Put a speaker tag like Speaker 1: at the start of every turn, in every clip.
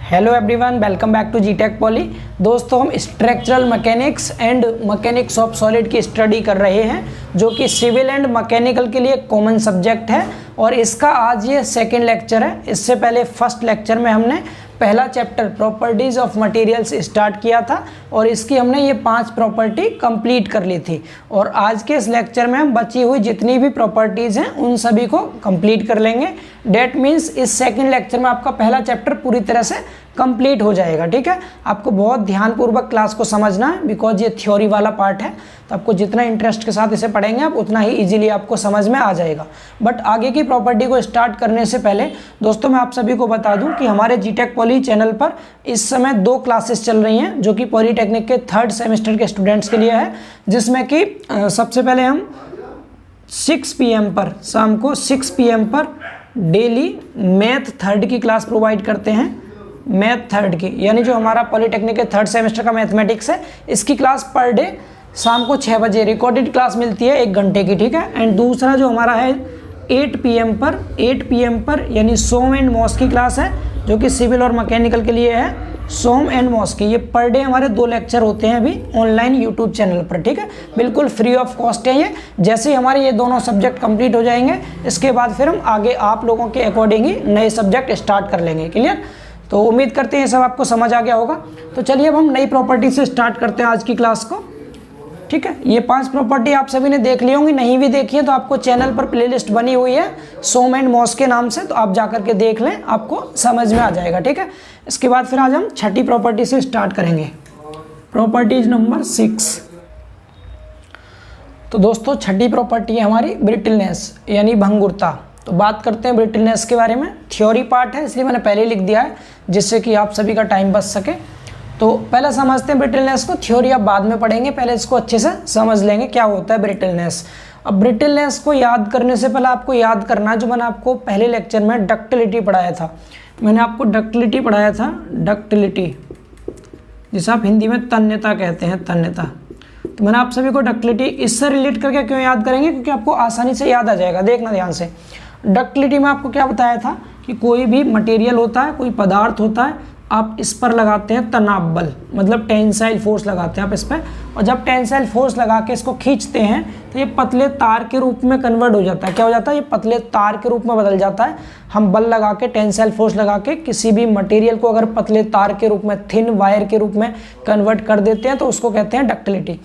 Speaker 1: Hello everyone, welcome back to जीटेक poly. दोस्तों, हम structural mechanics and mechanics of solid की स्टडी कर रहे हैं, जो कि सिविल एंड मैकेनिकल के लिए कॉमन सब्जेक्ट है और इसका आज ये सेकंड लेक्चर है। इससे पहले फर्स्ट लेक्चर में हमने पहला chapter properties of materials start किया था और इसकी हमने ये 5 प्रॉपर्टी कंप्लीट कर ली थी। और आज के इस लेक्चर में हम बची हुई जितनी भी प्रॉपर्टीज़ हैं उन सभी को कंप्लीट कर लेंगे। डेट मीन्स इस सेकंड लेक्चर में आपका पहला चैप्टर पूरी तरह से कंप्लीट हो जाएगा। ठीक है, आपको बहुत ध्यानपूर्वक क्लास को समझना है, बिकॉज ये थ्योरी वाला पार्ट है, तो आपको जितना इंटरेस्ट के साथ इसे पढ़ेंगे आप उतना ही इजीली आपको समझ में आ जाएगा। बट आगे की प्रॉपर्टी को स्टार्ट करने से पहले दोस्तों मैं आप सभी को बता दूं कि हमारे जीटेक पॉली चैनल पर इस समय 2 क्लासेस चल रही हैं, जो कि पॉलीटेक्निक के 3rd सेमेस्टर के स्टूडेंट्स के लिए है, जिसमें कि सबसे पहले हम 6 PM पर, शाम को 6 PM पर डेली मैथ 3rd की क्लास प्रोवाइड करते हैं। मैथ 3rd की, यानी जो हमारा पॉलीटेक्निक के 3rd सेमेस्टर का मैथमेटिक्स है, इसकी क्लास पर डे शाम को 6 बजे रिकॉर्डेड क्लास मिलती है 1 घंटे की। ठीक है, एंड दूसरा जो हमारा है 8 PM पर यानी सोम एंड मॉस की क्लास है, जो कि सिविल और मैकेनिकल के लिए है। सोम एंड मॉस की ये पर डे हमारे 2 लेक्चर होते हैं अभी ऑनलाइन यूट्यूब चैनल पर। ठीक है, बिल्कुल फ्री ऑफ कॉस्ट है ये। जैसे ही हमारे ये दोनों सब्जेक्ट कंप्लीट हो जाएंगे, इसके बाद फिर हम आगे आप लोगों के अकॉर्डिंग ही नए सब्जेक्ट स्टार्ट कर लेंगे। क्लियर? तो उम्मीद करते हैं ये सब आपको समझ आ गया होगा। तो चलिए अब हम नई प्रॉपर्टी से स्टार्ट करते हैं आज की क्लास को। ठीक है, ये 5 प्रॉपर्टी आप सभी ने देख ली होंगी, नहीं भी देखी है तो आपको चैनल पर प्लेलिस्ट बनी हुई है सोम एंड मॉस के नाम से, तो आप जाकर के देख लें, आपको समझ में आ जाएगा। ठीक है, इसके बाद फिर आज हम छठी प्रॉपर्टी से स्टार्ट करेंगे, प्रॉपर्टीज नंबर 6। तो दोस्तों छठी प्रॉपर्टी है हमारी ब्रिटलनेस यानी भंगुरता। तो बात करते हैं ब्रिटलनेस के बारे में। थ्योरी पार्ट है इसलिए मैंने पहले लिख दिया है, जिससे कि आप सभी का टाइम बच सके। तो पहले समझते हैं ब्रिटलनेस को, थ्योरी आप बाद में पढ़ेंगे, पहले इसको अच्छे से समझ लेंगे क्या होता है ब्रिटलनेस। अब ब्रिटलनेस को याद करने से पहले आपको याद करना है जो मैंने आपको पहले लेक्चर में डक्टिलिटी पढ़ाया था। मैंने आपको डक्टिलिटी पढ़ाया था, डक्टिलिटी जिसे आप हिंदी में तन्यता कहते हैं, तन्यता। तो मैंने आप सभी को डक्टिलिटी इससे रिलेट करके क्यों याद करेंगे, क्योंकि आपको आसानी से याद आ जाएगा। देखना ध्यान से, डक्टिलिटी में आपको क्या बताया था कि कोई भी मटेरियल होता है, कोई पदार्थ होता है, आप इस पर लगाते हैं तनाव बल, मतलब टेंसाइल फोर्स लगाते हैं आप इस पर, और जब टेंसाइल फोर्स लगा के इसको खींचते हैं तो ये पतले तार के रूप में कन्वर्ट हो जाता है। क्या हो जाता है? ये पतले तार के रूप में बदल जाता है। हम बल लगा के, टेंसाइल फोर्स लगा के किसी भी मटेरियल को अगर पतले तार के रूप में, थिन वायर के रूप में कन्वर्ट कर देते हैं तो उसको कहते हैं डक्टिलिटी।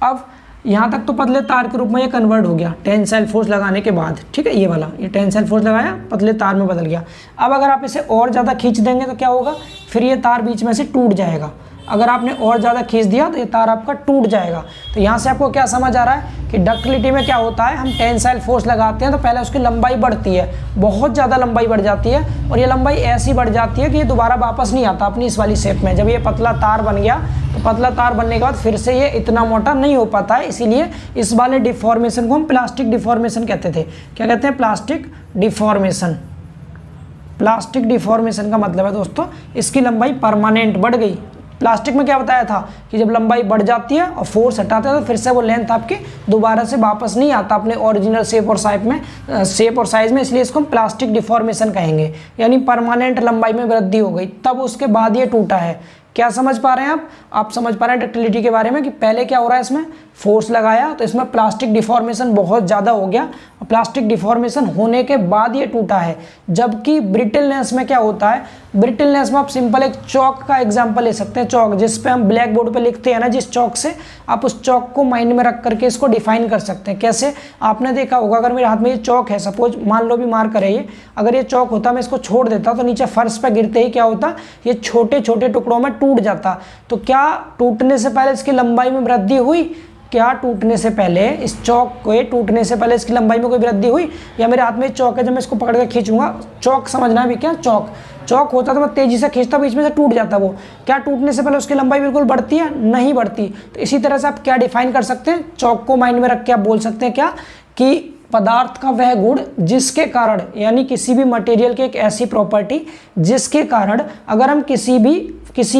Speaker 1: अब यहाँ तक तो पतले तार के रूप में ये कन्वर्ट हो गया टेंसाइल फोर्स लगाने के बाद। ठीक है, ये वाला, ये टेंसाइल फोर्स लगाया, पतले तार में बदल गया। अब अगर आप इसे और ज़्यादा खींच देंगे तो क्या होगा? फिर ये तार बीच में से टूट जाएगा। अगर आपने और ज़्यादा खींच दिया तो ये तार आपका टूट जाएगा। तो यहाँ से आपको क्या समझ आ रहा है कि डक्टिलिटी में क्या होता है, हम टेंसाइल फोर्स लगाते हैं तो पहले उसकी लंबाई बढ़ती है, बहुत ज़्यादा लंबाई बढ़ जाती है, और ये लंबाई ऐसी बढ़ जाती है कि ये दोबारा वापस नहीं आता अपनी इस वाली शेप में। जब ये पतला तार बन गया तो पतला तार बनने के बाद फिर से ये इतना मोटा नहीं हो पाता है, इसीलिए इस वाले डिफॉर्मेशन को हम प्लास्टिक डिफॉर्मेशन कहते थे। क्या कहते हैं? Plastic deformation. प्लास्टिक डिफॉर्मेशन का मतलब है दोस्तों इसकी लंबाई परमानेंट बढ़ गई। प्लास्टिक में क्या बताया था कि जब लंबाई बढ़ जाती है और फोर्स हटाते हैं तो फिर से वो लेंथ आपकी दोबारा से वापस नहीं आता अपने ओरिजिनल शेप और साइज में, इसलिए इसको हम प्लास्टिक डिफॉर्मेशन कहेंगे। यानी परमानेंट लंबाई में वृद्धि हो गई, तब उसके बाद ये टूटा है। क्या समझ पा रहे हैं आप समझ पा रहे हैं डक्टिलिटी के बारे में कि पहले क्या हो रहा है, इसमें फोर्स लगाया तो इसमें प्लास्टिक डिफॉर्मेशन बहुत ज़्यादा हो गया, और प्लास्टिक डिफॉर्मेशन होने के बाद ये टूटा है। जबकि ब्रिटलनेस में क्या होता है, ब्रिटलनेस में आप सिंपल एक चौक का एग्जांपल ले सकते हैं। चौक जिस पे हम ब्लैक बोर्ड पे लिखते हैं ना, जिस चौक से, आप उस चौक को माइंड में रख करके इसको डिफाइन कर सकते हैं। कैसे? आपने देखा होगा, अगर मेरे हाथ में ये चौक है, सपोज मान लो भी मार्कर है ये, अगर ये चौक होता, मैं इसको छोड़ देता तो नीचे फर्श पर गिरते ही क्या होता, ये छोटे छोटे टुकड़ों में टूट जाता। तो क्या टूटने से पहले इसकी लंबाई में वृद्धि हुई? क्या टूटने से पहले इस चौक के टूटने से पहले इसकी लंबाई में कोई वृद्धि हुई? या मेरे हाथ में चौक है, जब मैं इसको पकड़ कर खींचूंगा, चौक समझना भी क्या, चौक होता तो मैं तेजी से खींचता, बीच में से टूट जाता वो। क्या टूटने से पहले उसकी लंबाई बिल्कुल बढ़ती है? नहीं बढ़ती। तो इसी तरह से आप क्या डिफाइन कर सकते हैं, चौक को माइंड में रख के आप बोल सकते हैं क्या कि पदार्थ का वह गुण जिसके कारण, यानी किसी भी मटेरियल की एक ऐसी प्रॉपर्टी जिसके कारण अगर हम किसी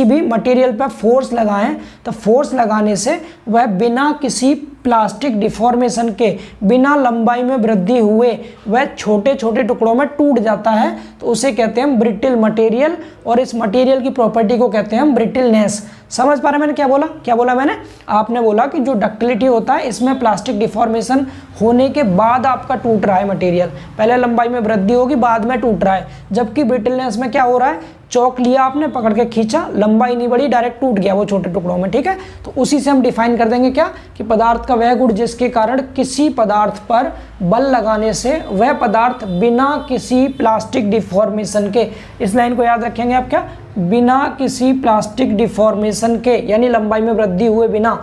Speaker 1: भी मटेरियल पर फोर्स लगाएं तो फोर्स लगाने से वह बिना किसी प्लास्टिक डिफॉर्मेशन के बिना लंबाई में वृद्धि हुए वह छोटे छोटे टुकड़ों में टूट जाता है तो उसे कहते हैं ब्रिटिल मटेरियल, और इस मटेरियल की प्रॉपर्टी को कहते हैं हम ब्रिटिलनेस। समझ पा रहे मैंने क्या बोला मैंने? आपने बोला कि जो डक्टिलिटी होता है इसमें प्लास्टिक डिफॉर्मेशन होने के बाद आपका टूट रहा है मटेरियल, पहले लंबाई में वृद्धि होगी बाद में टूट रहा है, जबकि ब्रिटिलनेस में क्या हो रहा है, चौक लिया आपने, पकड़ के खींचा, लंबाई नहीं बढ़ी, डायरेक्ट टूट गया वो छोटे टुकड़ों में। ठीक है, तो उसी से हम डिफाइन कर देंगे क्या कि पदार्थ का वह गुण जिसके कारण किसी पदार्थ पर बल लगाने से वह पदार्थ बिना किसी प्लास्टिक डिफॉर्मेशन के, इस लाइन को याद रखेंगे आप, क्या बिना किसी प्लास्टिक डिफॉर्मेशन के यानी लंबाई में वृद्धि हुए बिना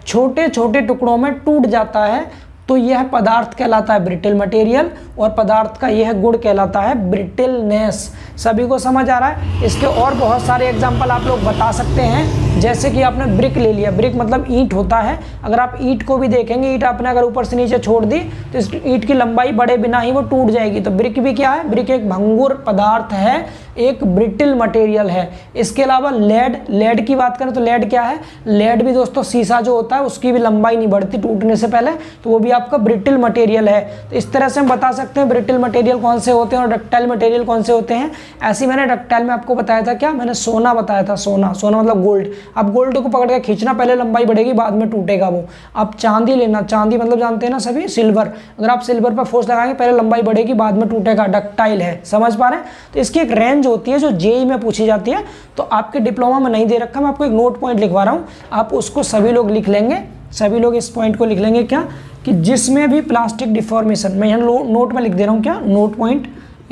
Speaker 1: छोटे छोटे टुकड़ों में टूट जाता है, तो यह पदार्थ कहलाता है ब्रिटिल मटेरियल और पदार्थ का यह गुण कहलाता है ब्रिटिलनेस। सभी को समझ आ रहा है? इसके और बहुत सारे एग्जांपल आप लोग बता सकते हैं, जैसे कि आपने ब्रिक ले लिया, ब्रिक मतलब ईंट होता है, अगर आप ईंट को भी देखेंगे, ईंट आपने अगर ऊपर से नीचे छोड़ दी तो इस ईंट की लंबाई बढ़े बिना ही वो टूट जाएगी। तो ब्रिक भी क्या है, ब्रिक एक भंगुर पदार्थ है, एक ब्रिटिल मटेरियल है। इसके अलावा लेड की बात करें तो लेड क्या है, लेड भी दोस्तों शीशा जो होता है उसकी भी लंबाई नहीं बढ़ती टूटने से पहले, तो वो भी आपका ब्रिटिल मटेरियल है। तो इस तरह से हम बता सकते हैं ब्रिटिल मटेरियल कौन से होते हैं और डक्टाइल मटेरियल कौन से होते हैं। ऐसे मैंने डक्टाइल में आपको बताया था, क्या मैंने सोना बताया था, सोना मतलब गोल्ड। अब गोल्ड को पकड़ के खींचना, पहले लंबाई बढ़ेगी बाद में टूटेगा वो। अब चांदी लेना, चांदी मतलब जानते हैं ना सभी, सिल्वर, अगर आप सिल्वर पर फोर्स लगाएंगे पहले लंबाई बढ़ेगी बाद में टूटेगा, डक्टाइल है। समझ पा रहे हैं? तो इसकी एक रेंज होती है जो जेईई में पूछी जाती है, तो आपके डिप्लोमा में नहीं दे रखा, मैं आपको एक नोट पॉइंट लिखवा रहा हूँ, आप उसको सभी लोग लिख लेंगे, सभी लोग इस पॉइंट को लिख लेंगे, क्या कि जिसमें भी प्लास्टिक डिफॉर्मेशन, मैं यहाँ नोट में लिख दे रहा हूँ, क्या नोट पॉइंट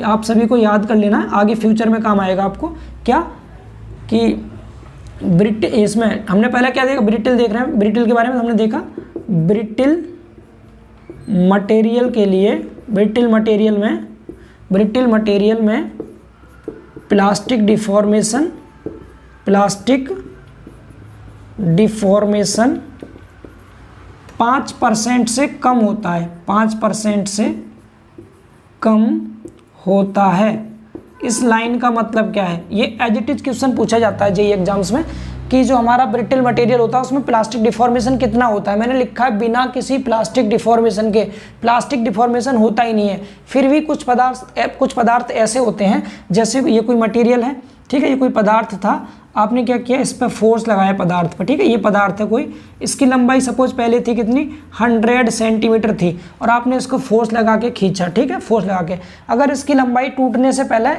Speaker 1: आप सभी को याद कर लेना है, आगे फ्यूचर में काम आएगा आपको। क्या कि ब्रिटिल, इसमें हमने पहले क्या देखा, ब्रिटिल देख रहे हैं, ब्रिटिल के बारे में हमने देखा, ब्रिटिल मटेरियल के लिए, ब्रिटिल मटेरियल में प्लास्टिक डिफॉर्मेशन 5% से कम होता है, 5% से कम होता है। इस लाइन का मतलब क्या है, ये एज इट इज क्वेश्चन पूछा जाता है जेईई एग्जाम्स में कि जो हमारा ब्रिटिल मटेरियल होता है उसमें प्लास्टिक डिफॉर्मेशन कितना होता है। मैंने लिखा है बिना किसी प्लास्टिक डिफॉर्मेशन के, प्लास्टिक डिफॉर्मेशन होता ही नहीं है। फिर भी कुछ पदार्थ ऐसे होते हैं, जैसे ये कोई मटेरियल है, ठीक है, ये कोई पदार्थ था, आपने क्या किया, इस पर फोर्स लगाया पदार्थ पर, ठीक है, ये पदार्थ है कोई, इसकी लंबाई सपोज पहले थी कितनी, 100 सेंटीमीटर थी, और आपने इसको फोर्स लगा के खींचा, ठीक है, फोर्स लगा के, अगर इसकी लंबाई टूटने से पहले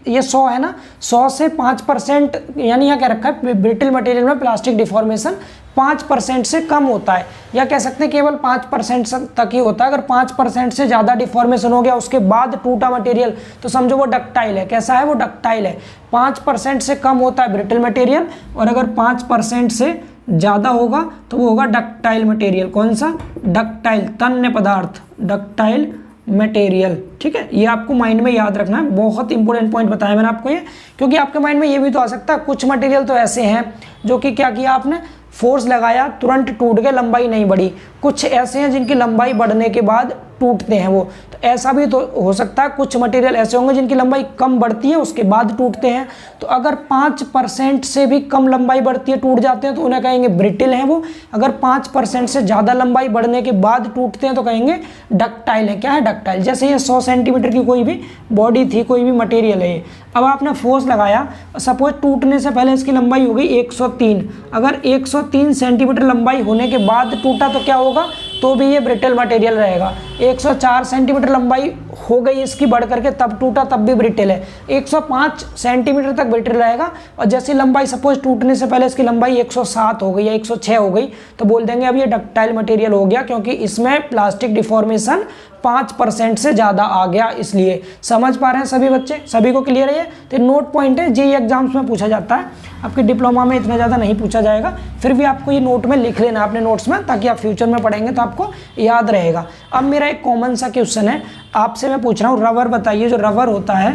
Speaker 1: ये 100 है ना, 100 से 5%, यानी यहाँ क्या रखा है, ब्रिटिल मटेरियल में प्लास्टिक डिफॉर्मेशन 5% से कम होता है, या कह सकते हैं केवल 5% तक ही होता है। अगर 5% से ज़्यादा डिफॉर्मेशन हो गया उसके बाद टूटा मटेरियल तो समझो वो डक्टाइल है। कैसा है वो, डक्टाइल है। 5% से कम होता है ब्रिटिल मटेरियल, और अगर 5% से ज़्यादा होगा तो वो होगा डक्टाइल मटेरियल। कौन सा, डक्टाइल, तन्य पदार्थ, डक्टाइल मटेरियल। ठीक है, ये आपको माइंड में याद रखना है, बहुत इंपॉर्टेंट पॉइंट बताया मैंने आपको ये, क्योंकि आपके माइंड में ये भी तो आ सकता है कुछ मटेरियल तो ऐसे हैं जो कि क्या किया आपने, फोर्स लगाया तुरंत टूट गए, लंबाई नहीं बढ़ी। कुछ ऐसे हैं जिनकी लंबाई बढ़ने के बाद टूटते हैं वो, तो ऐसा भी तो हो सकता है। कुछ मटेरियल ऐसे होंगे जिनकी लंबाई कम बढ़ती है उसके बाद टूटते हैं। तो अगर 5% से भी कम लंबाई बढ़ती है टूट जाते हैं तो उन्हें कहेंगे ब्रिटिल हैं वो। अगर 5% से ज़्यादा लंबाई बढ़ने के बाद टूटते हैं तो कहेंगे डक्टाइल है। क्या है, डक्टाइल। जैसे ये 100 सेंटीमीटर की कोई भी बॉडी थी, कोई भी मटेरियल है, अब आपने फोर्स लगाया, सपोज टूटने से पहले इसकी लंबाई हो गई 103, अगर 103 सेंटीमीटर लंबाई होने के बाद टूटा तो क्या होगा, तो भी ये ब्रिटिल मटेरियल रहेगा। 104 सेंटीमीटर लंबाई हो गई इसकी बढ़ करके तब टूटा, तब भी ब्रिटिल है। 105 सेंटीमीटर तक ब्रिटिल रहेगा, और जैसी लंबाई सपोज टूटने से पहले इसकी लंबाई 107 हो गई या 106 हो गई तो बोल देंगे अब ये डक्टाइल मटेरियल हो गया, क्योंकि इसमें प्लास्टिक डिफॉर्मेशन 5% से ज़्यादा आ गया। इसलिए समझ पा रहे हैं सभी बच्चे, सभी को क्लियर है ये? तो नोट पॉइंट है, जेईई एग्जाम्स में पूछा जाता है, आपके डिप्लोमा में इतना ज़्यादा नहीं पूछा जाएगा, फिर भी आपको ये नोट में लिख लेना अपने नोट्स में, ताकि आप फ्यूचर में पढ़ेंगे तो आपको याद रहेगा। अब मेरा एक कॉमन सा क्वेश्चन है आपसे, मैं पूछ रहा हूँ रबर बताइए। जो रबर होता है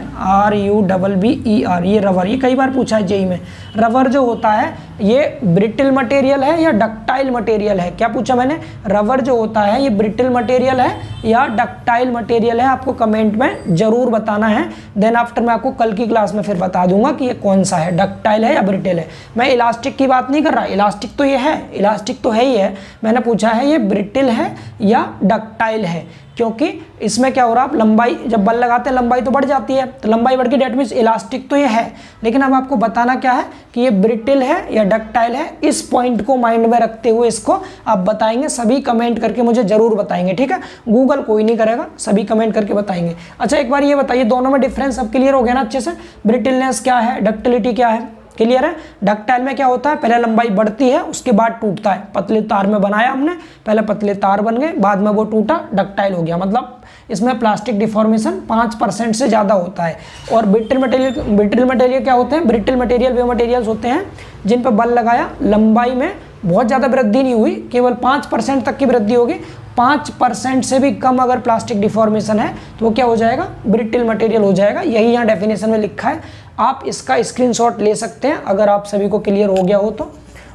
Speaker 1: RUBBER, ये रबर, ये कई बार पूछा है जेईई में। रबर जो होता है ये ब्रिटिल मटेरियल है या डक्टाइल मटेरियल है? क्या पूछा मैंने? रबर जो होता है ये ब्रिटिल मटेरियल है या डक्टाइल मटेरियल है? आपको कमेंट में जरूर बताना है। देन आफ्टर मैं आपको कल की क्लास में फिर बता दूंगा कि ये कौन सा है, डक्टाइल है या ब्रिटिल ब्रिटेल है। मैं इलास्टिक की बात नहीं कर रहा, इलास्टिक तो ये है, इलास्टिक तो है ही है, मैंने पूछा है ये ब्रिटेल है या डक्टाइल है, क्योंकि इसमें क्या हो रहा है, आप लंबाई जब बल लगाते हैं लंबाई तो बढ़ जाती है, तो लंबाई बढ़ के डेट मीन्स इलास्टिक तो ये है, लेकिन अब आपको बताना क्या है कि ये ब्रिटेल है या डक्टाइल है। इस पॉइंट को माइंड में रखते हुए इसको आप बताएंगे, सभी कमेंट करके मुझे जरूर बताएंगे, ठीक है। गूगल कोई नहीं करेगा, सभी कमेंट करके बताएंगे। अच्छा एक बार ये बताइए, दोनों में डिफरेंस अब क्लियर हो गया ना अच्छे से, ब्रिटेलनेस क्या है, डक्टिलिटी क्या है, क्लियर है। डक्टाइल में क्या होता है, पहले लंबाई बढ़ती है उसके बाद टूटता है। पतले तार में बनाया हमने, पहले पतले तार बन गए, बाद में वो टूटा, डक्टाइल हो गया, मतलब इसमें प्लास्टिक डिफॉर्मेशन 5% से ज़्यादा होता है। और ब्रिटल मटेरियल क्या होते हैं, ब्रिटल मटेरियल वे मटेरियल्स होते हैं जिन पर बल लगाया, लंबाई में बहुत ज़्यादा वृद्धि नहीं हुई, केवल 5% तक की वृद्धि होगी, 5% से भी कम अगर प्लास्टिक डिफॉर्मेशन है तो वो क्या हो जाएगा, ब्रिटल मटेरियल हो जाएगा। यही यहाँ डेफिनेशन में लिखा है, आप इसका स्क्रीनशॉट ले सकते हैं अगर आप सभी को क्लियर हो गया हो तो,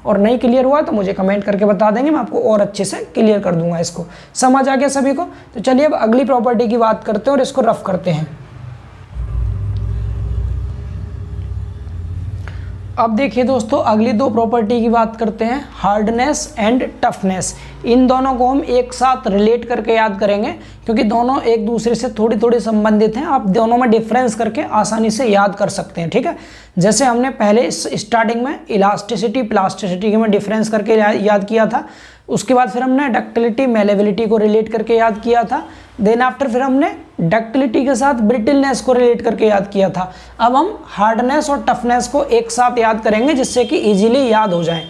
Speaker 1: और नहीं क्लियर हुआ तो मुझे कमेंट करके बता देंगे, मैं आपको और अच्छे से क्लियर कर दूंगा। इसको समझ आ गया सभी को? तो चलिए अब अगली प्रॉपर्टी की बात करते हैं और इसको रफ करते हैं। अब देखिए दोस्तों, अगली दो प्रॉपर्टी की बात करते हैं, हार्डनेस एंड टफनेस। इन दोनों को हम एक साथ रिलेट करके याद करेंगे क्योंकि दोनों एक दूसरे से थोड़ी थोड़ी संबंधित हैं। आप दोनों में डिफरेंस करके आसानी से याद कर सकते हैं, ठीक है। जैसे हमने पहले स्टार्टिंग में इलास्टिसिटी प्लास्टिसिटी के में डिफरेंस करके याद किया था, उसके बाद फिर हमने डक्टिलिटी मेलेबिलिटी को रिलेट करके याद किया था, देन आफ्टर फिर हमने डक्टिलिटी के साथ ब्रिटलनेस को रिलेट करके याद किया था। अब हम हार्डनेस और टफनेस को एक साथ याद करेंगे जिससे कि इजीली याद हो जाए।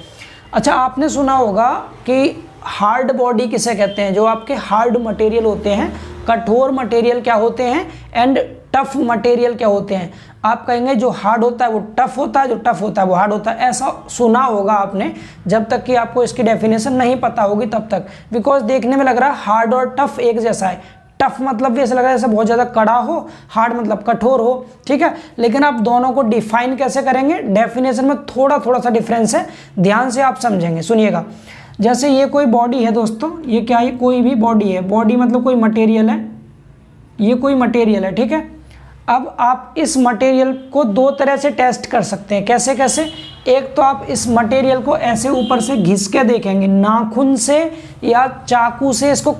Speaker 1: अच्छा आपने सुना होगा कि हार्ड बॉडी किसे कहते हैं, जो आपके हार्ड मटेरियल होते हैं, कठोर मटेरियल क्या होते हैं, एंड टफ मटेरियल क्या होते हैं। आप कहेंगे जो हार्ड होता है वो टफ होता है, जो टफ होता है वो हार्ड होता है। ऐसा सुना होगा आपने, जब तक कि आपको इसकी डेफिनेशन नहीं पता होगी तब तक, बिकॉज देखने में लग रहा है हार्ड और टफ एक जैसा है। टफ मतलब भी ऐसा लग रहा है जैसे बहुत ज़्यादा कड़ा हो, हार्ड मतलब कठोर हो, ठीक है। लेकिन आप दोनों को डिफाइन कैसे करेंगे, डेफिनेशन में थोड़ा थोड़ा सा डिफरेंस है, ध्यान से आप समझेंगे, सुनिएगा। जैसे ये कोई बॉडी है दोस्तों, ये क्या है, कोई भी बॉडी है, बॉडी मतलब कोई मटेरियल है, ये कोई मटेरियल है, ठीक है। अब आप इस मटेरियल को दो तरह से टेस्ट कर सकते हैं, कैसे कैसे। एक तो आप इस मटेरियल को ऐसे ऊपर से घिस के देखेंगे, नाखून से या चाकू से इसको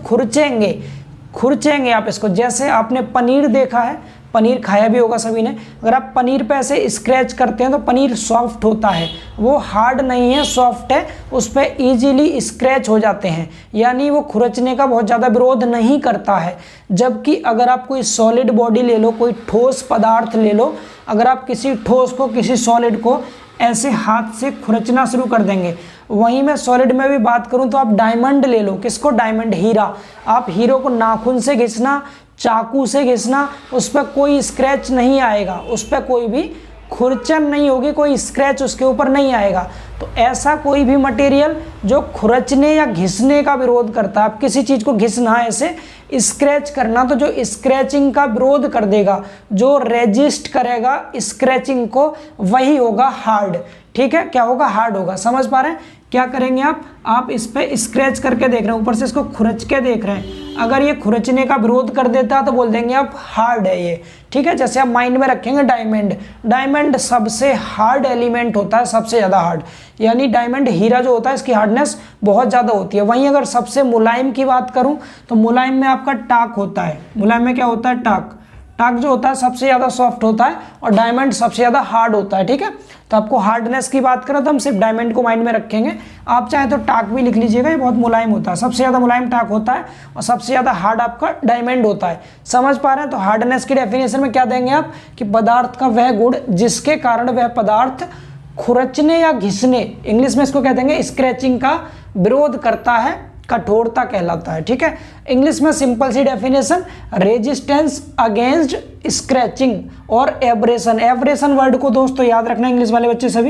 Speaker 1: खुरचेंगे आप इसको। जैसे आपने पनीर देखा है, पनीर खाया भी होगा सभी ने, अगर आप पनीर पे ऐसे स्क्रैच करते हैं तो पनीर सॉफ्ट होता है, वो हार्ड नहीं है, सॉफ्ट है, उस पर ईजीली स्क्रैच हो जाते हैं, यानी वो खुरचने का बहुत ज़्यादा विरोध नहीं करता है। जबकि अगर आप कोई सॉलिड बॉडी ले लो, कोई ठोस पदार्थ ले लो, अगर आप किसी ठोस को, किसी सॉलिड को ऐसे हाथ से खुरचना शुरू कर देंगे, वहीं मैं सॉलिड में भी बात करूं तो आप डायमंड ले लो, किसको, डायमंड, हीरा, आप हीरो को नाखून से घिसना, चाकू से घिसना, उस पर कोई स्क्रैच नहीं आएगा, उस पर कोई भी खुरचन नहीं होगी, कोई स्क्रैच उसके ऊपर नहीं आएगा। तो ऐसा कोई भी मटेरियल जो खुरचने या घिसने का विरोध करता है, आप किसी चीज़ को घिसना ऐसे स्क्रैच करना, तो जो स्क्रैचिंग का विरोध कर देगा, जो रेजिस्ट करेगा स्क्रैचिंग को, वही होगा हार्ड, ठीक है। क्या होगा, हार्ड होगा। समझ पा रहे हैं? क्या करेंगे आप इस पे स्क्रैच करके देख रहे हैं, ऊपर से इसको खुरच के देख रहे हैं, अगर ये खुरचने का विरोध कर देता है तो बोल देंगे आप हार्ड है ये, ठीक है। जैसे आप माइंड में रखेंगे डायमंड सबसे हार्ड एलिमेंट होता है, सबसे ज़्यादा हार्ड, यानी डायमंड, हीरा जो होता है इसकी हार्डनेस बहुत ज़्यादा होती है। वहीं अगर सबसे मुलायम की बात करूँ तो मुलायम में आपका टाक होता है, मुलायम में क्या होता है, टाक जो होता है सबसे ज़्यादा सॉफ्ट होता है, और डायमंड सबसे ज़्यादा हार्ड होता है, ठीक है। तो आपको हार्डनेस की बात करें तो हम सिर्फ डायमंड को माइंड में रखेंगे, आप चाहें तो टाक भी लिख लीजिएगा, ये बहुत मुलायम होता है, सबसे ज़्यादा मुलायम टाक होता है और सबसे ज़्यादा हार्ड आपका डायमंड होता है। समझ पा रहे हैं? तो हार्डनेस की डेफिनेशन में क्या देंगे आप कि पदार्थ का वह गुण जिसके कारण वह पदार्थ खुरचने या घिसने, इंग्लिश में इसको कह देंगे स्क्रैचिंग का विरोध करता है, कठोरता कहलाता है, ठीक है। इंग्लिश में सिंपल सी डेफिनेशन, रेजिस्टेंस अगेंस्ट स्क्रैचिंग और एब्रेशन। एब्रेशन वर्ड को दोस्तों याद रखना, इंग्लिश वाले बच्चे सभी,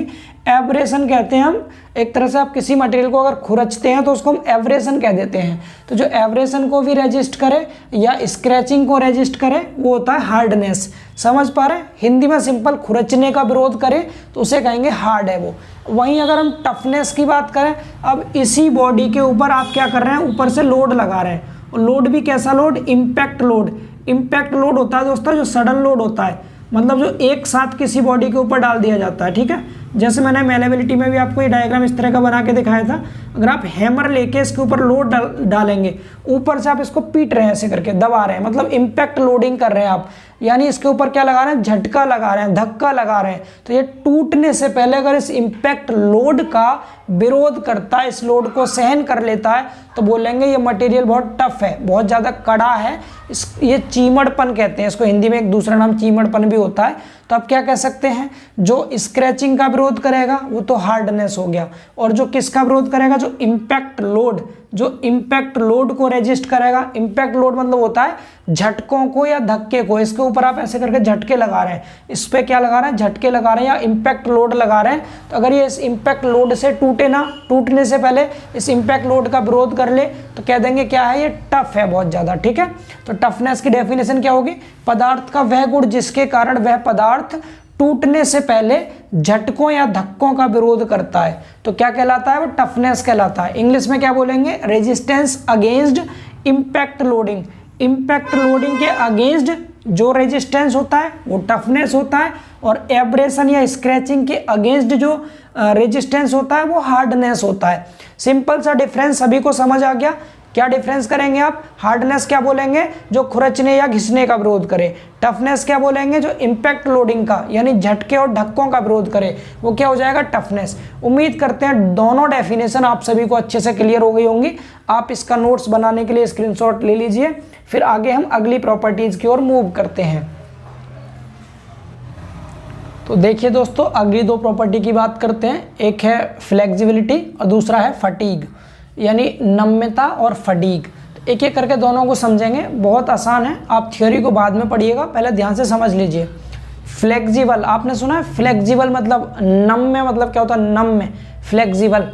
Speaker 1: एब्रेशन कहते हैं हम, एक तरह से आप किसी मटेरियल को अगर खुरचते हैं तो उसको हम एब्रेशन कह देते हैं। तो जो एब्रेशन को भी रेजिस्ट करे या स्क्रैचिंग को रेजिस्ट करे वो होता है हार्डनेस। समझ पा रहे हैं? हिंदी में सिंपल, खुरचने का विरोध करे तो उसे कहेंगे हार्ड है वो। वहीं अगर हम टफनेस की बात करें, अब इसी बॉडी के ऊपर आप क्या कर रहे हैं, ऊपर से लोड लगा रहे हैं, और लोड भी कैसा load, impact load. Impact load होता है दोस्तों जो सडन लोड होता है, मतलब जो एक साथ किसी बॉडी के ऊपर डाल दिया जाता है, ठीक है। जैसे मैंने मेलेबिलिटी में भी आपको ये डायग्राम इस तरह का बना के दिखाया था। अगर आप हैमर लेके इसके ऊपर लोड डालेंगे, ऊपर से आप इसको पीट रहे हैं, ऐसे करके दबा रहे हैं, मतलब इम्पैक्ट लोडिंग कर रहे हैं आप, यानी इसके ऊपर क्या लगा रहे हैं, झटका लगा रहे हैं, धक्का लगा रहे हैं। तो ये टूटने से पहले अगर इस इम्पैक्ट लोड का विरोध करता है, इस लोड को सहन कर लेता है, तो बोलेंगे ये मटेरियल बहुत टफ है, बहुत ज़्यादा कड़ा है, ये चीमड़पन कहते हैं इसको, हिंदी में एक दूसरा नाम चीमड़पन भी होता है। तो आप क्या कह सकते हैं, जो स्क्रैचिंग का विरोध करेगा वो तो हार्डनेस हो गया, और जो किसका विरोध करेगा, जो इम्पैक्ट लोड, जो इम्पैक्ट लोड को रेजिस्ट करेगा। इम्पैक्ट लोड मतलब होता है झटकों को या धक्के को, इसके ऊपर आप ऐसे करके झटके लगा रहे हैं, इस पे क्या लगा रहे हैं, झटके लगा रहे हैं या इम्पैक्ट लोड लगा रहे हैं। तो अगर ये इस इम्पैक्ट लोड से टूटे ना, टूटने से पहले इस इम्पैक्ट लोड का विरोध कर ले, तो कह देंगे क्या है, ये टफ है बहुत ज़्यादा। ठीक है, तो टफनेस की डेफिनेशन क्या होगी, पदार्थ का वह गुण जिसके कारण वह पदार्थ टूटने से पहले झटकों या धक्कों का विरोध करता है, तो क्या कहलाता है, वो टफनेस कहलाता है। इंग्लिश में क्या बोलेंगे, resistance against impact loading. Impact loading के अगेंस्ट जो रेजिस्टेंस होता है वो टफनेस होता है, और एब्रेशन या स्क्रैचिंग के अगेंस्ट जो रेजिस्टेंस होता है वो हार्डनेस होता है। सिंपल सा डिफरेंस सभी को समझ आ गया। क्या डिफरेंस करेंगे आप, हार्डनेस क्या बोलेंगे, जो खुरचने या घिसने का विरोध करे, टफनेस क्या बोलेंगे, जो इम्पैक्ट लोडिंग का यानी झटके और धक्कों का विरोध करे, वो क्या हो जाएगा, टफनेस। उम्मीद करते हैं दोनों डेफिनेशन आप सभी को अच्छे से क्लियर हो गई होंगी। आप इसका नोट्स बनाने के लिए स्क्रीनशॉट ले लीजिए, फिर आगे हम अगली प्रॉपर्टीज की ओर मूव करते हैं। तो देखिए दोस्तों, अगली दो प्रॉपर्टी की बात करते हैं। एक है फ्लेक्सिबिलिटी और दूसरा है फटीग, यानी नम्यता और फटीग। एक एक करके दोनों को समझेंगे, बहुत आसान है, आप थ्योरी को बाद में पढ़िएगा, पहले ध्यान से समझ लीजिए। फ्लेक्सिबल, आपने सुना है फ्लेक्सिबल मतलब नम्य, मतलब क्या होता है, नम्य, फ्लेक्सिबल।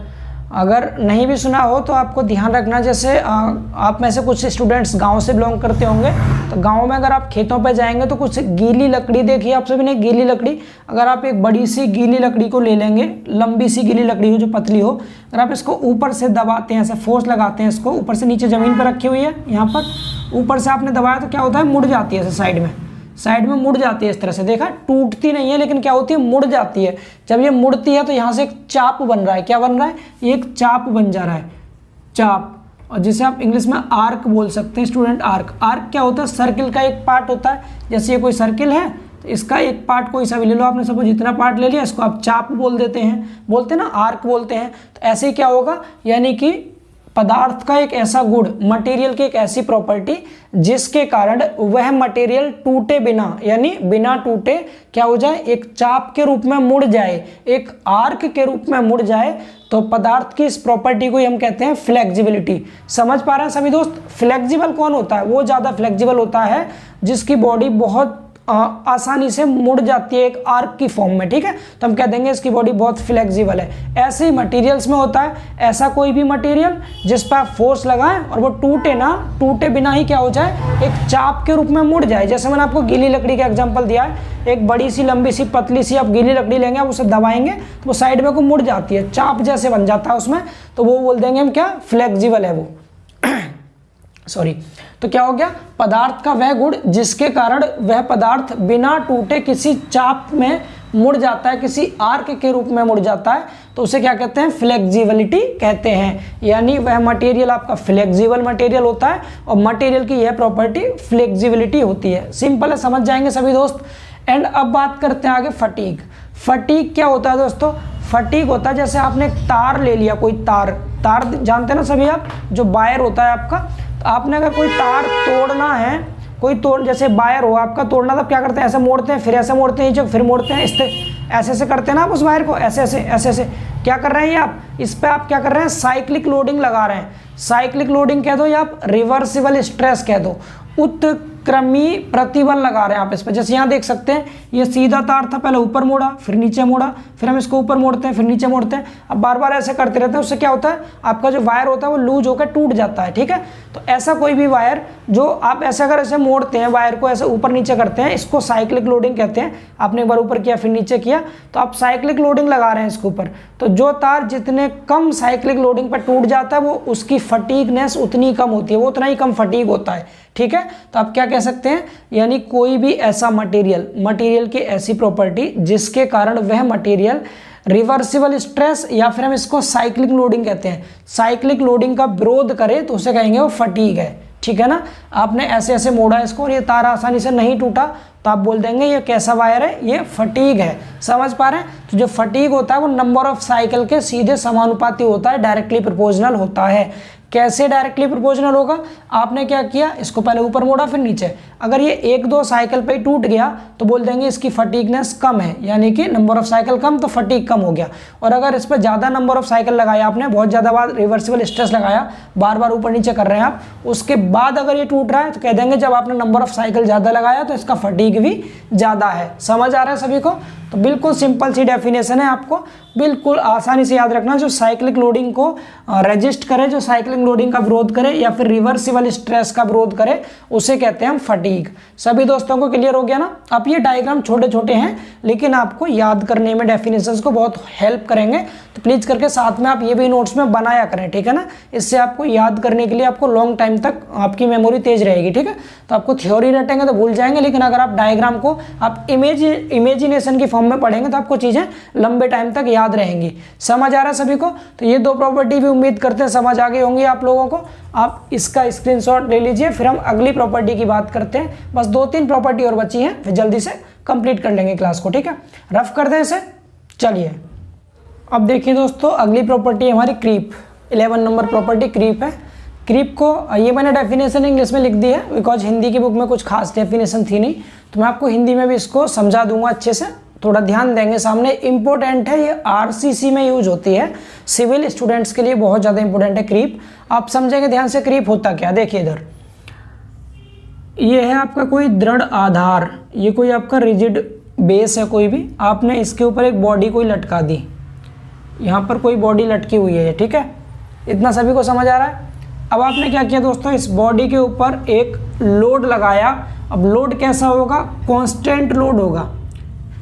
Speaker 1: अगर नहीं भी सुना हो तो आपको ध्यान रखना, जैसे आप में से कुछ स्टूडेंट्स गांव से बिलोंग करते होंगे, तो गांव में अगर आप खेतों पे जाएंगे तो कुछ गीली लकड़ी देखिए आप सभी ने, गीली लकड़ी। अगर आप एक बड़ी सी गीली लकड़ी को ले लेंगे, लंबी सी गीली लकड़ी हो जो पतली हो, अगर आप इसको ऊपर से दबाते हैं, ऐसे फोर्स लगाते हैं, इसको ऊपर से नीचे ज़मीन पर रखी हुई है, यहाँ पर ऊपर से आपने दबाया तो क्या होता है, मुड़ जाती है, ऐसे साइड में मुड़ जाती है इस तरह से, देखा, टूटती नहीं है लेकिन क्या होती है, मुड़ जाती है। जब ये मुड़ती है तो यहाँ से एक चाप बन रहा है, क्या बन रहा है, ये एक चाप बन जा रहा है, चाप, और जिसे आप इंग्लिश में आर्क बोल सकते हैं स्टूडेंट। आर्क, आर्क क्या होता है, सर्किल का एक पार्ट होता है। जैसे ये कोई सर्किल है तो इसका एक पार्ट कोई सा भी ले लो, आपने सपोज जितना पार्ट ले लिया, इसको आप चाप बोल देते हैं, बोलते हैं ना, आर्क बोलते हैं। तो ऐसे ही क्या होगा, यानी कि पदार्थ का एक ऐसा गुण, मटेरियल की एक ऐसी प्रॉपर्टी जिसके कारण वह मटेरियल टूटे बिना, यानी बिना टूटे क्या हो जाए, एक चाप के रूप में मुड़ जाए, एक आर्क के रूप में मुड़ जाए। तो पदार्थ की इस प्रॉपर्टी को हम कहते हैं फ्लेक्सिबिलिटी। समझ पा रहे हैं सभी दोस्त, फ्लेक्सिबल कौन होता है, वो ज़्यादा फ्लेक्सिबल होता है जिसकी बॉडी बहुत आसानी से मुड़ जाती है एक आर्क की फॉर्म में। ठीक है, तो हम कह देंगे इसकी बॉडी बहुत फ्लेक्सिबल है। ऐसे ही मटेरियल्स में होता है, ऐसा कोई भी मटेरियल जिस पर आप फोर्स लगाएं और वो टूटे ना, टूटे बिना ही क्या हो जाए, एक चाप के रूप में मुड़ जाए। जैसे मैंने आपको गीली लकड़ी का एग्जांपल दिया है, एक बड़ी सी लंबी सी पतली सी आप गीली लकड़ी लेंगे, आप उसे दबाएंगे तो वो साइड में को मुड़ जाती है, चाप जैसे बन जाता है उसमें, तो वो बोल देंगे हम क्या, फ्लेक्सिबल है वो। सॉरी, तो क्या हो गया, पदार्थ का वह गुण जिसके कारण वह पदार्थ बिना टूटे किसी चाप में मुड़ जाता है, किसी आर्क के रूप में मुड़ जाता है, तो उसे क्या कहते हैं, फ्लेक्सिबिलिटी कहते हैं। यानी वह मटेरियल आपका फ्लेक्सिबल मटेरियल होता है और मटेरियल की यह प्रॉपर्टी फ्लेक्सिबिलिटी होती है। सिंपल है, समझ जाएंगे सभी दोस्त। एंड अब बात करते हैं आगे फटीग। फटीग क्या होता है दोस्तों, फटीग होता है जैसे आपने एक तार ले लिया, कोई तार जानते हैं ना सभी आप, जो वायर होता है आपका, तो आपने अगर कोई तार तोड़ना है, कोई तोड़, जैसे वायर हो आपका तोड़ना, तब क्या करते हैं, ऐसे मोड़ते हैं, फिर ऐसे मोड़ते हैं, फिर मोड़ते हैं, ऐसे ऐसे करते हैं ना आप उस वायर को, ऐसे ऐसे क्या कर रहे हैं आप, इस पे आप क्या कर रहे हैं, साइक्लिक लोडिंग लगा रहे हैं। साइक्लिक लोडिंग कह दो या आप रिवर्सिबल स्ट्रेस कह दो, उत्क्रमी प्रतिबल लगा रहे हैं आप इस पर। जैसे यहाँ देख सकते हैं, ये सीधा तार था, पहले ऊपर मोड़ा, फिर नीचे मोड़ा, फिर हम इसको ऊपर मोड़ते हैं, फिर नीचे मोड़ते हैं, अब बार बार ऐसे करते रहते हैं। उससे क्या होता है, आपका जो वायर होता है वो लूज होकर टूट जाता है। ठीक है, तो ऐसा कोई भी वायर जो आप ऐसे अगर ऐसे मोड़ते हैं, वायर को ऐसे ऊपर नीचे करते हैं, इसको साइक्लिक लोडिंग कहते हैं। आपने एक बार ऊपर किया फिर नीचे किया, तो आप साइक्लिक लोडिंग लगा रहे हैं इसके ऊपर। तो जो तार जितने कम साइक्लिक लोडिंग पर टूट जाता है, वो उसकी फटीगनेस उतनी कम होती है, वो उतना ही कम फटीग होता है। ठीक है, तो आप क्या कह सकते हैं, यानी कोई भी ऐसा मटेरियल की ऐसी प्रॉपर्टी जिसके कारण वह मटेरियल रिवर्सिबल स्ट्रेस या फिर हम इसको साइक्लिक लोडिंग कहते हैं, साइक्लिक लोडिंग का विरोध करे तो उसे कहेंगे वो फटीग है, ठीक है ना। आपने ऐसे ऐसे मोड़ा इसको और ये तार आसानी से नहीं टूटा तो आप बोल देंगे ये कैसा वायर है, ये फटीग है। समझ पा रहे हैं? तो जो फटीग होता है वो नंबर ऑफ साइकिल के सीधे समानुपाती होता है, डायरेक्टली प्रोपोर्शनल होता है। कैसे डायरेक्टली प्रोपोर्शनल होगा? आपने क्या किया, इसको पहले ऊपर मोड़ा फिर नीचे, अगर ये 1-2 साइकिल पे ही टूट गया तो बोल देंगे इसकी फटीगनेस कम है, यानी कि नंबर ऑफ साइकिल कम तो फटीग कम हो गया। और अगर इस पर ज़्यादा नंबर ऑफ साइकिल लगाया आपने, बहुत ज़्यादा बार रिवर्सिबल स्ट्रेस लगाया, बार बार ऊपर नीचे कर रहे हैं आप, उसके बाद अगर ये टूट रहा है तो कह देंगे जब आपने नंबर ऑफ साइकिल ज़्यादा लगाया तो इसका फटीग भी ज़्यादा है। समझ आ रहा है सभी को? तो बिल्कुल सिंपल सी डेफिनेशन है, आपको बिल्कुल आसानी से याद रखना। जो साइक्लिक लोडिंग को रेजिस्ट करे, जो साइक्लिक लोडिंग का विरोध करे या फिर रिवर्सिबल स्ट्रेस का विरोध करे, उसे कहते हैं हम फटीग। सभी दोस्तों को क्लियर हो गया ना? अब ये डायग्राम छोटे छोटे हैं लेकिन आपको याद करने में डेफिनेशंस को बहुत हेल्प करेंगे, तो प्लीज करके साथ में आप ये भी नोट्स में बनाया करें, ठीक है ना। इससे आपको याद करने के लिए आपको लॉन्ग टाइम तक आपकी मेमोरी तेज रहेगी, ठीक है। तो आपको थ्योरी रटेंगे तो भूल जाएंगे, लेकिन अगर आप डायग्राम को आप इमेजिनेशन की फॉर्म में पढ़ेंगे तो आपको चीजें लंबे टाइम तक याद रहेंगी। समझ आ रहा है सभी को? तो ये 2 प्रॉपर्टी भी उम्मीद करते हैं समझ आ गई होंगी आप लोगों को। आप इसका स्क्रीनशॉट ले लीजिए, फिर हम अगली प्रॉपर्टी की बात करते हैं। बस 2-3 प्रॉपर्टी और बची हैं, फिर जल्दी से कंप्लीट कर लेंगे क्लास को, ठीक है। रफ कर दें इसे, चलिए। अब देखिए दोस्तों, अगली प्रॉपर्टी हमारी क्रीप, 11 नंबर प्रॉपर्टी क्रीप है। क्रीप को ये मैंने डेफिनेशन इंग्लिश में लिख दी है बिकॉज हिंदी की बुक में कुछ खास डेफिनेशन थी नहीं, तो मैं आपको हिंदी में भी इसको समझा दूंगा अच्छे से, थोड़ा ध्यान देंगे सामने। इंपॉर्टेंट है, ये आरसीसी में यूज होती है, सिविल स्टूडेंट्स के लिए बहुत ज़्यादा इंपॉर्टेंट है क्रीप। आप समझेंगे ध्यान से क्रीप होता क्या। देखिए इधर ये है आपका कोई दृढ़ आधार, ये कोई आपका रिजिड बेस है कोई भी, आपने इसके ऊपर एक बॉडी कोई लटका दी, यहाँ पर कोई बॉडी लटकी हुई है, ठीक है। इतना सभी को समझ आ रहा है? अब आपने क्या किया दोस्तों, इस बॉडी के ऊपर एक लोड लगाया। अब लोड कैसा होगा? कांस्टेंट लोड होगा।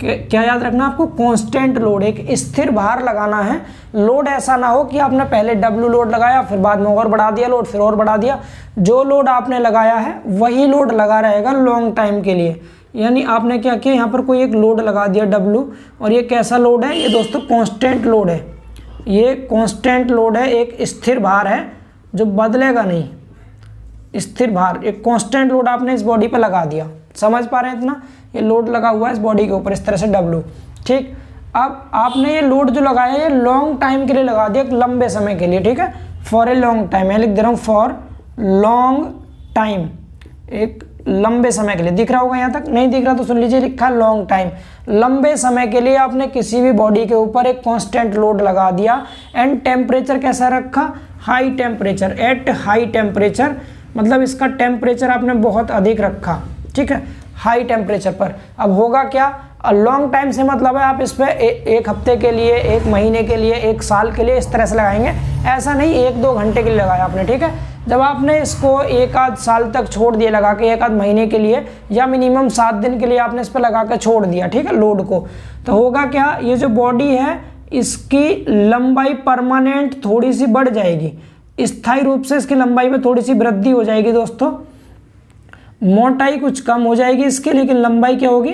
Speaker 1: क्या याद रखना आपको? कांस्टेंट लोड, एक स्थिर भार लगाना है। लोड ऐसा ना हो कि आपने पहले डब्ल्यू लोड लगाया फिर बाद में और बढ़ा दिया लोड, फिर और बढ़ा दिया। जो लोड आपने लगाया है वही लोड लगा रहेगा लॉन्ग टाइम के लिए। यानी आपने क्या किया, यहाँ पर कोई एक लोड लगा दिया डब्ल्यू, और ये कैसा लोड है? ये दोस्तों कांस्टेंट लोड है। ये कांस्टेंट लोड है, एक स्थिर भार है जो बदलेगा नहीं। स्थिर भार, एक कांस्टेंट लोड आपने इस बॉडी पे लगा दिया। समझ पा रहे हैं इतना? ये लोड लगा हुआ है इस बॉडी के ऊपर इस तरह से डब्ल्यू, ठीक। अब आपने ये लोड जो लगाया है ये लॉन्ग टाइम के लिए लगा दिया, एक लंबे समय के लिए, ठीक है। फॉर ए लॉन्ग टाइम, मैं लिख दे रहा हूँ फॉर लॉन्ग टाइम, एक लंबे समय के लिए। दिख रहा होगा यहाँ तक? नहीं दिख रहा तो सुन लीजिए, लिखा लॉन्ग टाइम, लंबे समय के लिए आपने किसी भी बॉडी के ऊपर एक कांस्टेंट लोड लगा दिया। एंड टेम्परेचर कैसा रखा? High temperature, eight high temperature, मतलब इसका टेम्परेचर आपने बहुत अधिक रखा, ठीक है, हाई टेम्परेचर पर। अब होगा क्या? लॉन्ग टाइम से मतलब है आप इस पर एक हफ्ते के लिए, एक महीने के लिए, एक साल के लिए इस तरह से लगाएंगे, ऐसा नहीं 1-2 घंटे के लिए लगाया आपने, ठीक है। जब आपने इसको 1-आध साल तक छोड़ दिया लगा के, 1-आध महीने के लिए या मिनिमम 7 दिन के लिए आपने इस पर लगा के छोड़ दिया, ठीक है, लोड को, तो होगा क्या? ये जो बॉडी है इसकी लंबाई परमानेंट थोड़ी सी बढ़ जाएगी, स्थायी रूप से इसकी लंबाई में थोड़ी सी वृद्धि हो जाएगी दोस्तों। मोटाई कुछ कम हो जाएगी इसकी, लेकिन लंबाई क्या होगी?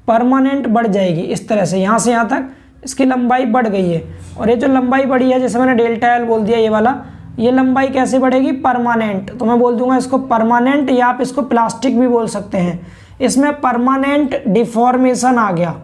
Speaker 1: परमानेंट बढ़ जाएगी। इस तरह से यहाँ से यहाँ तक इसकी लंबाई बढ़ गई है। और ये जो लंबाई बढ़ी है, जैसे मैंने डेल्टा एल बोल दिया ये वाला, ये लंबाई कैसे बढ़ेगी? परमानेंट। तो मैं बोल दूंगा इसको परमानेंट, या आप इसको प्लास्टिक भी बोल सकते हैं। इसमें परमानेंट डिफॉर्मेशन आ गया।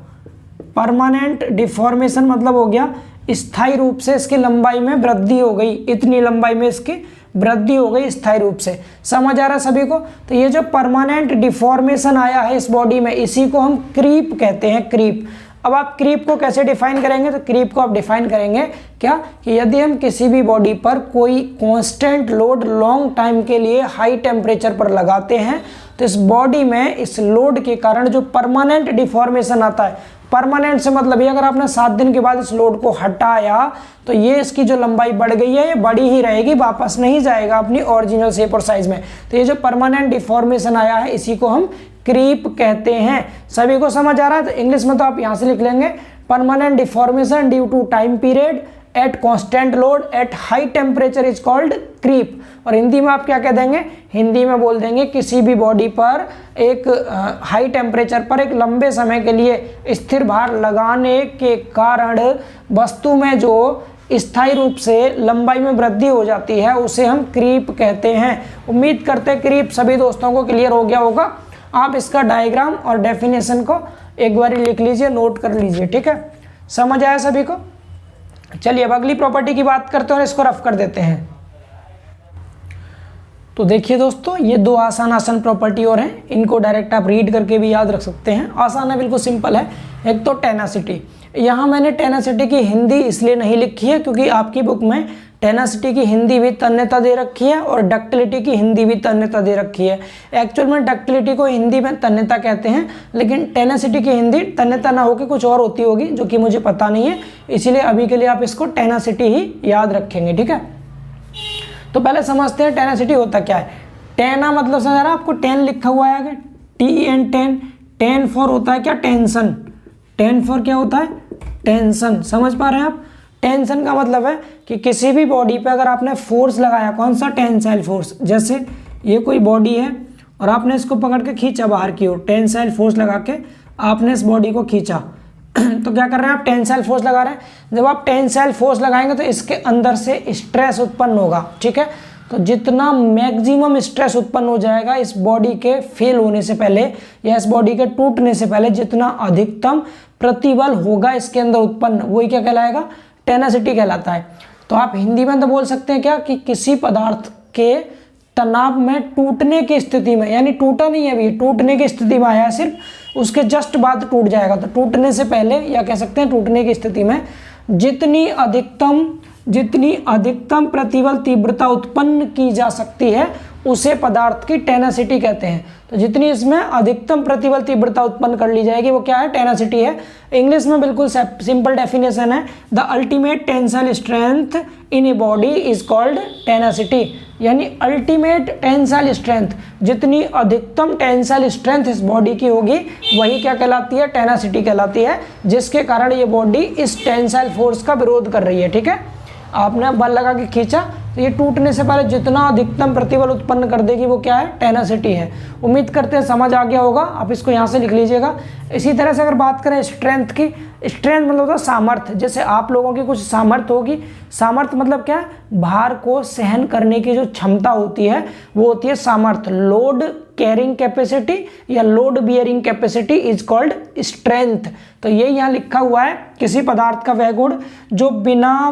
Speaker 1: परमानेंट डिफॉर्मेशन मतलब हो गया स्थायी रूप से इसकी लंबाई में वृद्धि हो गई, इतनी लंबाई में इसकी वृद्धि हो गई स्थायी रूप से। समझ आ रहा है सभी को? तो ये जो परमानेंट डिफॉर्मेशन आया है इस बॉडी में, इसी को हम क्रीप कहते हैं, क्रीप। अब आप क्रीप को कैसे डिफाइन करेंगे? तो क्रीप को आप डिफाइन करेंगे क्या, कि यदि हम किसी भी बॉडी पर कोई कांस्टेंट लोड लॉन्ग टाइम के लिए हाई टेम्परेचर पर लगाते हैं, तो इस बॉडी में इस लोड के कारण जो परमानेंट डिफॉर्मेशन आता है, परमानेंट से मतलब ये अगर आपने 7 दिन के बाद इस लोड को हटाया तो ये इसकी जो लंबाई बढ़ गई है ये बढ़ी ही रहेगी, वापस नहीं जाएगा अपनी ओरिजिनल शेप और साइज में। तो ये जो परमानेंट डिफॉर्मेशन आया है इसी को हम क्रीप कहते हैं। सभी को समझ आ रहा है? तो इंग्लिश में तो आप यहाँ से लिख लेंगे, permanent deformation due to time period at constant load at high temperature is called creep. और हिंदी में आप क्या कह देंगे, हिंदी में बोल देंगे किसी भी बॉडी पर एक हाई टेम्परेचर पर एक लंबे समय के लिए स्थिर भार लगाने के कारण वस्तु में जो स्थायी रूप से लंबाई में वृद्धि हो जाती है उसे हम क्रीप कहते हैं। उम्मीद करते हैं क्रीप सभी दोस्तों को क्लियर हो गया होगा। आप इसका डायग्राम और डेफिनेशन को एक बार लिख लीजिए, नोट कर लीजिए, ठीक है, समझ आया सभी को। चलिए अब अगली प्रॉपर्टी की बात करते हैं और इसको रफ कर देते हैं। तो देखिए दोस्तों, ये दो आसान प्रॉपर्टी और हैं, इनको डायरेक्ट आप रीड करके भी याद रख सकते हैं। आसान है, बिल्कुल सिंपल है। एक तो टेनासिटी, यहाँ मैंने टेनासिटी की हिंदी इसलिए नहीं लिखी है क्योंकि आपकी बुक में टेनासिटी की हिंदी भी तन्यता दे रखी है और डक्टिलिटी की हिंदी भी तन्यता दे रखी है। एक्चुअल में डक्टिलिटी को हिंदी में तन्यता कहते हैं, लेकिन टेनासिटी की हिंदी तन्यता ना होकर कुछ और होती होगी जो कि मुझे पता नहीं है, इसीलिए अभी के लिए आप इसको टेनासिटी ही याद रखेंगे, ठीक है। तो पहले समझते हैं टेनासिटी होता क्या है। टेना मतलब समझ रहा, आपको टेन लिखा हुआ है आगे, TN टेन, टेन फॉर होता है क्या, टेंशन। टेन फॉर क्या होता है, टेंशन। समझ पा रहे हैं आप। टेंशन का मतलब है कि किसी भी बॉडी पे अगर आपने फोर्स लगाया, कौन सा, टेंसाइल फोर्स। जैसे ये कोई बॉडी है और आपने इसको पकड़ के खींचा बाहर की ओर, टेंसाइल फोर्स लगा के आपने इस बॉडी को खींचा तो क्या कर रहे हैं आप, टेंसाइल फोर्स लगा रहे हैं। जब आप टेंसाइल फोर्स लगाएंगे तो इसके अंदर से स्ट्रेस उत्पन्न होगा, ठीक है। तो जितना मैक्सिमम स्ट्रेस उत्पन्न हो जाएगा इस बॉडी के फेल होने से पहले या इस बॉडी के टूटने से पहले, जितना अधिकतम प्रतिबल होगा इसके अंदर उत्पन्न, वही क्या कहलाएगा, टेनासिटी कहलाता है। तो आप हिंदी में तो बोल सकते हैं क्या कि किसी पदार्थ के तनाव में टूटने की स्थिति में, यानी टूटा नहीं है अभी, टूटने की स्थिति में आया है, सिर्फ उसके जस्ट बाद टूट जाएगा। तो टूटने से पहले या कह सकते हैं टूटने की स्थिति में जितनी अधिकतम प्रतिबल तीव्रता उत्पन्न की जा सकती है उसे पदार्थ की टेनासिटी कहते हैं। तो जितनी इसमें अधिकतम प्रतिबल तीव्रता उत्पन्न कर ली जाएगी वो क्या है, टेनासिटी है। इंग्लिश में बिल्कुल सिंपल डेफिनेशन है, the ultimate tensile strength in a body is called tenacity. यानी अल्टीमेट टेंसाइल स्ट्रेंथ, जितनी अधिकतम टेंसाइल स्ट्रेंथ इस बॉडी की होगी वही क्या कहलाती है, टेनासिटी कहलाती है, जिसके कारण ये बॉडी इस टेंसाइल फोर्स का विरोध कर रही है, ठीक है। आपने बल लगा के खींचा तो ये टूटने से पहले जितना अधिकतम प्रतिबल उत्पन्न कर देगी वो क्या है, टेनासिटी है। उम्मीद करते हैं समझ आ गया होगा। आप इसको यहाँ से लिख लीजिएगा। इसी तरह से अगर बात करें स्ट्रेंथ की, स्ट्रेंथ मतलब होता है सामर्थ्य। जैसे आप लोगों की कुछ सामर्थ्य होगी, सामर्थ्य मतलब क्या है, भार को सहन करने की जो क्षमता होती है वो होती है सामर्थ्य। लोड कैरिंग कैपेसिटी या load bearing capacity is called strength. तो ये यहाँ लिखा हुआ है, किसी पदार्थ का वह गुण जो बिना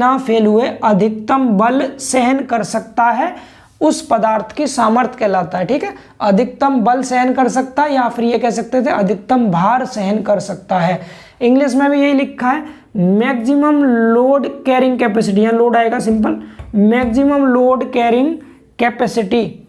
Speaker 1: फेल हुए अधिकतम बल सहन कर सकता है उस पदार्थ की सामर्थ्य कहलाता है, ठीक है। अधिकतम बल सहन कर सकता है या फिर ये कह सकते थे अधिकतम भार सहन कर सकता है। इंग्लिश में भी यही लिखा है, मैक्सिमम लोड कैरिंग कैपेसिटी, यहाँ लोड आएगा simple, maximum load carrying capacity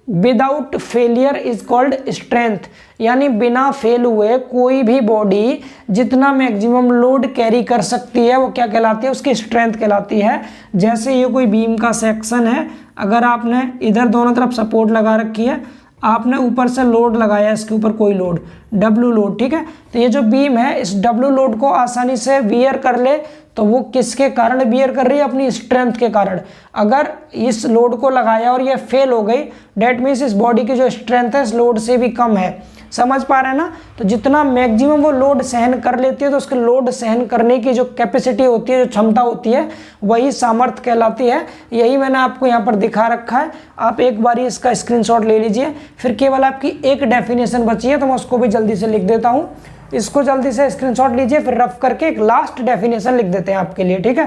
Speaker 1: without failure is called strength. यानी बिना फेल हुए कोई भी बॉडी जितना मैक्सिमम लोड कैरी कर सकती है वो क्या कहलाती है, उसकी स्ट्रेंथ कहलाती है। जैसे ये कोई बीम का सेक्शन है, अगर आपने इधर दोनों तरफ सपोर्ट लगा रखी है, आपने ऊपर से लोड लगाया, इसके ऊपर कोई लोड, डब्ल्यू लोड, ठीक है। तो ये जो बीम है इस डब्ल्यू लोड को आसानी से बियर कर ले, तो वो किसके कारण बियर कर रही है, अपनी स्ट्रेंथ के कारण। अगर इस लोड को लगाया और ये फेल हो गई, डेट मीन्स इस बॉडी की जो स्ट्रेंथ है इस लोड से भी कम है। समझ पा रहे हैं ना। तो जितना मैक्सिमम वो लोड सहन कर लेती है तो उसके लोड सहन करने की जो कैपेसिटी होती है, जो क्षमता होती है, वही सामर्थ्य कहलाती है। यही मैंने आपको यहाँ पर दिखा रखा है। आप एक बार इसका स्क्रीनशॉट ले लीजिए। फिर केवल आपकी एक डेफिनेशन बची है तो मैं उसको भी जल्दी से लिख देता हूँ। इसको जल्दी से स्क्रीनशॉट लीजिए, फिर रफ करके एक लास्ट डेफिनेशन लिख देते हैं आपके लिए, ठीक है।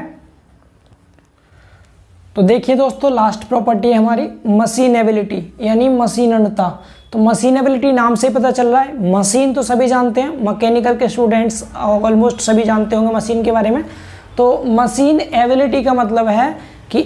Speaker 1: तो देखिए दोस्तों, लास्ट प्रॉपर्टी है हमारी मशीनेबिलिटी, यानी मशीनता। तो मशीनेबिलिटी नाम से पता चल रहा है, मशीन तो सभी जानते हैं, मैकेनिकल के स्टूडेंट्स ऑलमोस्ट सभी जानते होंगे मशीन के बारे में। तो मशीन एबिलिटी का मतलब है कि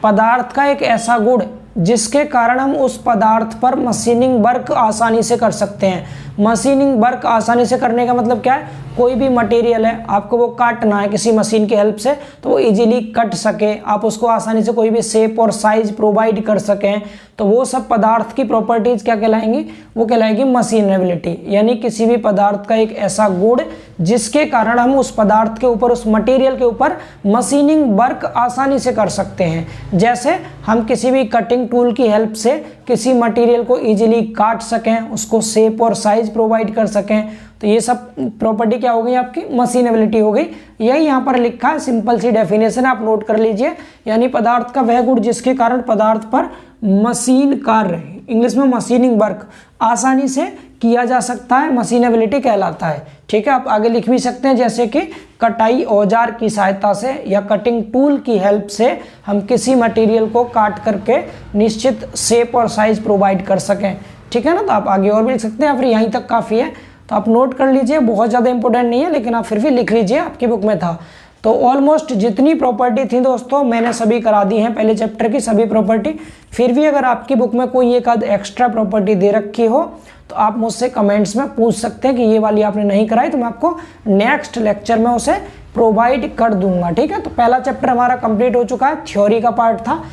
Speaker 1: पदार्थ का एक ऐसा गुण जिसके कारण हम उस पदार्थ पर मशीनिंग वर्क आसानी से कर सकते हैं। मशीनिंग वर्क आसानी से करने का मतलब क्या है, कोई भी मटेरियल है आपको वो काटना है किसी मशीन की हेल्प से, तो वो इजीली कट सके, आप उसको आसानी से कोई भी शेप और साइज प्रोवाइड कर सकें, तो वो सब पदार्थ की प्रॉपर्टीज क्या कहलाएंगी, वो कहलाएगी मशीनेबिलिटी। यानी किसी भी पदार्थ का एक ऐसा गुण जिसके कारण हम उस पदार्थ के ऊपर, उस मटेरियल के ऊपर मशीनिंग वर्क आसानी से कर सकते हैं। जैसे हम किसी भी कटिंग टूल की हेल्प से किसी मटेरियल को इजीली काट सकें, उसको शेप और साइज प्रोवाइड कर सकें, तो ये सब प्रॉपर्टी क्या हो गई आपकी, मशीनेबिलिटी हो गई। यही यहाँ पर लिखा है, सिंपल सी डेफिनेशन आप नोट कर लीजिए। यानी पदार्थ का वह गुण जिसके कारण पदार्थ पर मशीन कार्य, इंग्लिश में मशीनिंग वर्क, आसानी से किया जा सकता है, मशीनेबिलिटी कहलाता है। ठीक है, आप आगे लिख भी सकते हैं जैसे कि कटाई औजार की सहायता से या कटिंग टूल की हेल्प से हम किसी मटेरियल को काट करके निश्चित शेप और साइज प्रोवाइड कर सकें। ठीक है ना, तो आप आगे और भी लिख सकते हैं, फिर यहीं तक काफ़ी है, तो आप नोट कर लीजिए, बहुत ज़्यादा इंपॉर्टेंट नहीं है, लेकिन आप फिर भी लिख लीजिए, आपकी बुक में था। तो ऑलमोस्ट जितनी प्रॉपर्टी थी दोस्तों मैंने सभी करा दी हैं, पहले चैप्टर की सभी प्रॉपर्टी। फिर भी अगर आपकी बुक में कोई एक आध एक्स्ट्रा प्रॉपर्टी दे रखी हो तो आप मुझसे कमेंट्स में पूछ सकते हैं कि ये वाली आपने नहीं कराई, तो मैं आपको नेक्स्ट लेक्चर में उसे प्रोवाइड कर दूंगा। ठीक है, तो पहला चैप्टर हमारा कंप्लीट हो चुका है, थ्योरी का पार्ट था।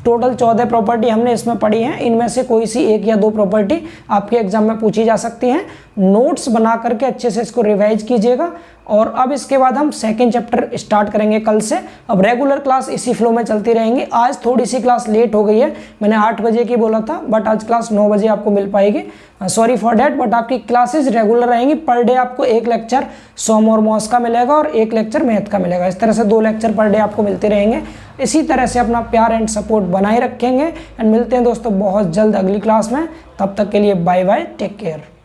Speaker 1: टोटल 14 प्रॉपर्टी हमने इसमें पढ़ी हैं, इनमें से कोई सी एक या दो प्रॉपर्टी आपके एग्जाम में पूछी जा सकती हैं। नोट्स बना करके अच्छे से इसको रिवाइज कीजिएगा। और अब इसके बाद हम सेकंड चैप्टर स्टार्ट करेंगे कल से। अब रेगुलर क्लास इसी फ्लो में चलती रहेंगी। आज थोड़ी सी क्लास लेट हो गई है, मैंने 8 बजे की बोला था, बट आज क्लास 9 बजे आपको मिल पाएगी, सॉरी फॉर डैट। बट आपकी क्लासेस रेगुलर रहेंगी, पर डे आपको एक लेक्चर सोम और मॉस का मिलेगा और एक लेक्चर मैथ का मिलेगा। इस तरह से 2 लेक्चर पर डे आपको मिलते रहेंगे। इसी तरह से अपना प्यार एंड सपोर्ट बनाए रखेंगे एंड मिलते हैं दोस्तों बहुत जल्द अगली क्लास में। तब तक के लिए बाय बाय, टेक केयर।